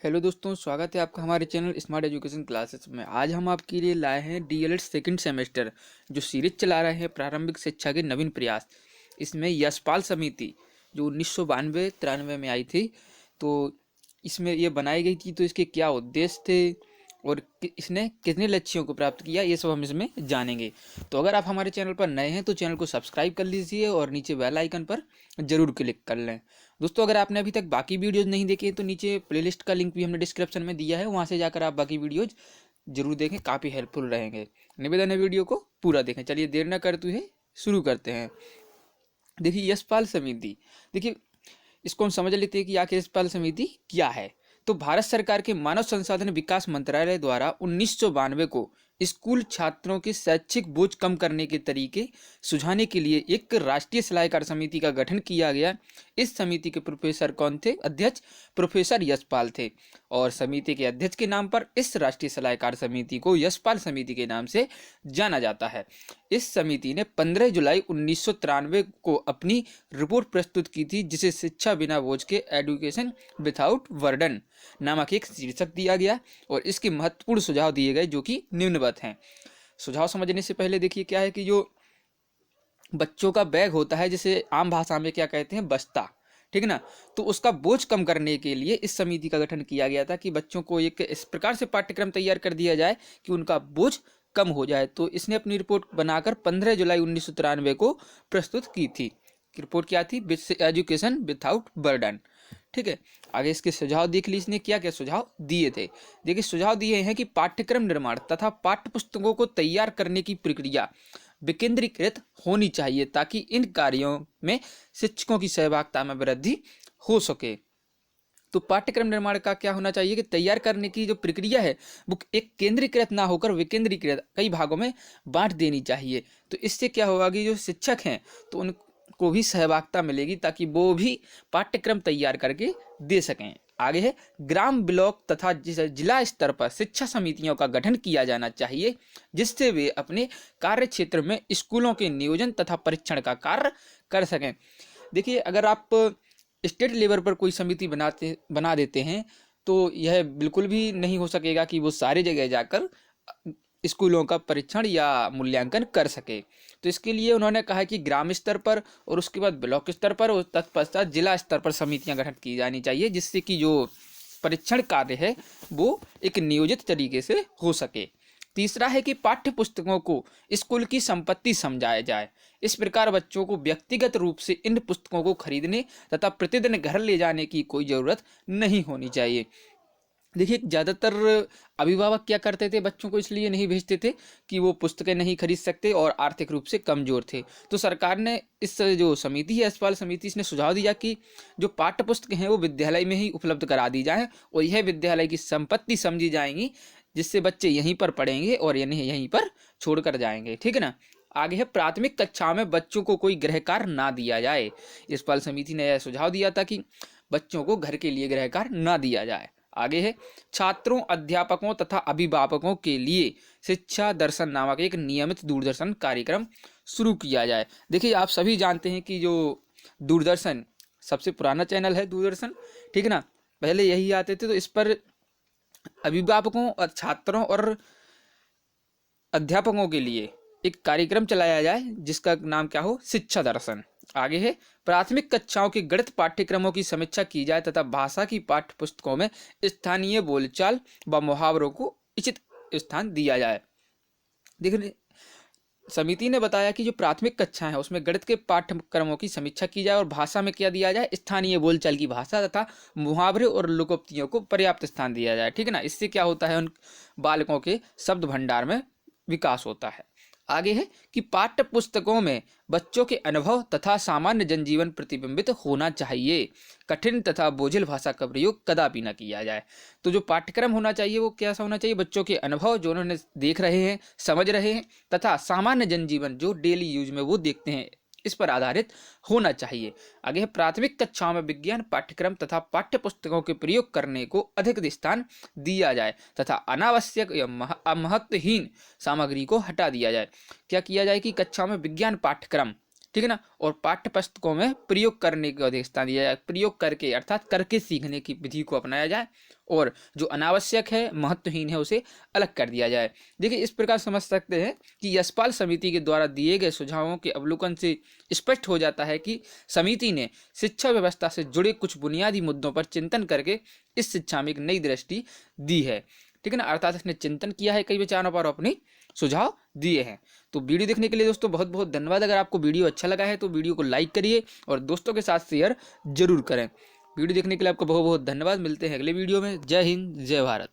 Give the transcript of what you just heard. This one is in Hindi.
हेलो दोस्तों, स्वागत है आपका हमारे चैनल स्मार्ट एजुकेशन क्लासेस में। आज हम आपके लिए लाए हैं डीएलएड सेकंड सेमेस्टर जो सीरीज चला रहे हैं प्रारंभिक शिक्षा के नवीन प्रयास। इसमें यशपाल समिति जो 1992-93 में आई थी, तो इसमें ये बनाई गई थी। तो इसके क्या उद्देश्य थे और इसने कितने लक्ष्यों को प्राप्त किया, ये सब हम इसमें जानेंगे। तो अगर आप हमारे चैनल पर नए हैं तो चैनल को सब्सक्राइब कर लीजिए और नीचे बेल आइकन पर जरूर क्लिक कर लें। दोस्तों, अगर आपने अभी तक बाकी वीडियोज़ नहीं देखे तो नीचे प्लेलिस्ट का लिंक भी हमने डिस्क्रिप्शन में दिया है, वहाँ से जाकर आप बाकी वीडियोज़ जरूर देखें, काफ़ी हेल्पफुल रहेंगे। निवेदन है वीडियो को पूरा देखें। चलिए देर न करते हुए शुरू करते हैं। देखिए, यशपाल समिति, देखिए इसको हम समझ लेते हैं कि आखिर यशपाल समिति क्या है। तो भारत सरकार के मानव संसाधन विकास मंत्रालय द्वारा 1992 को स्कूल छात्रों के शैक्षिक बोझ कम करने के तरीके सुझाने के लिए एक राष्ट्रीय सलाहकार समिति का गठन किया गया। इस समिति के प्रोफेसर कौन थे? अध्यक्ष प्रोफेसर यशपाल थे। और समिति के अध्यक्ष के नाम पर इस राष्ट्रीय सलाहकार समिति को यशपाल समिति के नाम से जाना जाता है। इस समिति ने 15 जुलाई 1993 को अपनी रिपोर्ट प्रस्तुत की थी, जिसे शिक्षा बिना बोझ के एजुकेशन विदाउट बर्डन नामक एक शीर्षक दिया गया और इसके महत्वपूर्ण सुझाव दिए गए जो कि निम्नवत हैं। सुझाव समझने से पहले देखिए क्या है कि जो बच्चों का बैग होता है, जिसे आम भाषा में क्या कहते हैं, बस्ता, ठीक है ना। तो उसका बोझ कम करने के लिए इस समिति का गठन किया गया था कि बच्चों को एक इस प्रकार से पाठ्यक्रम तैयार कर दिया जाए कि उनका बोझ कम हो जाए। तो इसने अपनी रिपोर्ट बनाकर 15 जुलाई 1993 को प्रस्तुत की थी। रिपोर्ट क्या थी? Education without burden. ठीक है, आगे इसके सुझाव देख लीजिए, इसने क्या क्या सुझाव दिए थे। देखिए, सुझाव दिए हैं कि पाठ्यक्रम निर्माण तथा पाठ्य पुस्तकों को तैयार करने की प्रक्रिया विकेंद्रीकृत होनी चाहिए ताकि इन कार्यों में शिक्षकों की सहभागिता में वृद्धि हो सके। तो पाठ्यक्रम निर्माण का क्या होना चाहिए कि तैयार करने की जो प्रक्रिया है वो एक केंद्रीकृत ना होकर विकेंद्रीकृत कई भागों में बांट देनी चाहिए। तो इससे क्या होगा कि जो शिक्षक हैं तो उनको भी सहभागिता मिलेगी ताकि वो भी पाठ्यक्रम तैयार करके दे सकें। आगे है, ग्राम ब्लॉक तथा जिला स्तर पर शिक्षा समितियों का गठन किया जाना चाहिए, जिससे वे अपने कार्य क्षेत्र में स्कूलों के नियोजन तथा परीक्षण का कार्य कर सकें। देखिए, अगर आप स्टेट लेवल पर कोई समिति बना देते हैं तो यह बिल्कुल भी नहीं हो सकेगा कि वो सारी जगह जाकर स्कूलों का परीक्षण या मूल्यांकन कर सके। तो इसके लिए उन्होंने कहा कि ग्राम स्तर पर और उसके बाद ब्लॉक स्तर पर और तत्पश्चात जिला स्तर पर समितियां गठन की जानी चाहिए, जिससे कि जो परीक्षण कार्य है वो एक नियोजित तरीके से हो सके। तीसरा है कि पाठ्य पुस्तकों को स्कूल की संपत्ति समझाया जाए। इस प्रकार बच्चों को व्यक्तिगत रूप से इन पुस्तकों को खरीदने तथा प्रतिदिन घर ले जाने की कोई ज़रूरत नहीं होनी चाहिए। देखिए, ज़्यादातर अभिभावक क्या करते थे, बच्चों को इसलिए नहीं भेजते थे कि वो पुस्तकें नहीं खरीद सकते और आर्थिक रूप से कमज़ोर थे। तो सरकार ने इस जो समिति है यशपाल समिति, इसने सुझाव दिया कि जो पाठ्य पुस्तकें हैं वो विद्यालय में ही उपलब्ध करा दी जाएँ और यह विद्यालय की संपत्ति समझी जाएंगी, जिससे बच्चे यहीं पर पढ़ेंगे और यानी यहीं पर छोड़ कर जाएंगे। ठीक है ना। आगे है, प्राथमिक कक्षा में बच्चों को कोई गृह कार्य ना दिया जाए। यशपाल समिति ने यह सुझाव दिया था कि बच्चों को घर के लिए गृह कार्य ना दिया जाए। आगे है, छात्रों, अध्यापकों तथा अभिभावकों के लिए शिक्षा दर्शन नामक एक नियमित दूरदर्शन कार्यक्रम शुरू किया जाए। देखिए, आप सभी जानते हैं कि जो दूरदर्शन सबसे पुराना चैनल है दूरदर्शन, ठीक है ना, पहले यही आते थे। तो इस पर अभिभावकों और छात्रों और अध्यापकों के लिए एक कार्यक्रम चलाया जाए जिसका नाम क्या हो, शिक्षा दर्शन। आगे है, प्राथमिक कक्षाओं के गणित पाठ्यक्रमों की समीक्षा की जाए तथा भाषा की पाठ्य पुस्तकों में स्थानीय बोलचाल व मुहावरों को उचित स्थान दिया जाए। देखिए, समिति ने बताया कि जो प्राथमिक कक्षा है उसमें गणित के पाठ्यक्रमों की समीक्षा की जाए और भाषा में क्या दिया जाए, स्थानीय बोलचाल की भाषा तथा मुहावरे और लोकोक्तियों को पर्याप्त स्थान दिया जाए। ठीक है ना। इससे क्या होता है, उन बालकों के शब्द भंडार में विकास होता है। आगे है कि पाठ्य पुस्तकों में बच्चों के अनुभव तथा सामान्य जनजीवन प्रतिबिंबित होना चाहिए। कठिन तथा बोझिल भाषा का प्रयोग कदापि न किया जाए। तो जो पाठ्यक्रम होना चाहिए वो कैसा होना चाहिए, बच्चों के अनुभव जो उन्होंने देख रहे हैं, समझ रहे हैं, तथा सामान्य जनजीवन जो डेली यूज में वो देखते हैं, इस पर आधारित होना चाहिए। आगे है, प्राथमिक कक्षाओं में विज्ञान पाठ्यक्रम तथा पाठ्य पुस्तकों के प्रयोग करने को अधिक स्थान दिया जाए तथा अनावश्यक या महत्वहीन सामग्री को हटा दिया जाए। क्या किया जाए कि कक्षाओं में विज्ञान पाठ्यक्रम ठीक है ना। और पाठ्य पुस्तकों में प्रयोग करने का स्थान दिया जाए, प्रयोग करके अर्थात करके सीखने की विधि को अपनाया जाए, और जो अनावश्यक है, महत्वहीन है, उसे अलग कर दिया जाए। देखिए, इस प्रकार समझ सकते हैं कि यशपाल समिति के द्वारा दिए गए सुझावों के अवलोकन से स्पष्ट हो जाता है कि समिति ने शिक्षा व्यवस्था से जुड़े कुछ बुनियादी मुद्दों पर चिंतन करके इस शिक्षा में एक नई दृष्टि दी है। ठीक है ना, अर्थात इसने चिंतन किया है कई विचारों पर, अपनी सुझाव दिए हैं। तो वीडियो देखने के लिए दोस्तों बहुत बहुत धन्यवाद। अगर आपको वीडियो अच्छा लगा है तो वीडियो को लाइक करिए और दोस्तों के साथ शेयर जरूर करें। वीडियो देखने के लिए आपको बहुत बहुत धन्यवाद। मिलते हैं अगले वीडियो में। जय हिंद, जय भारत।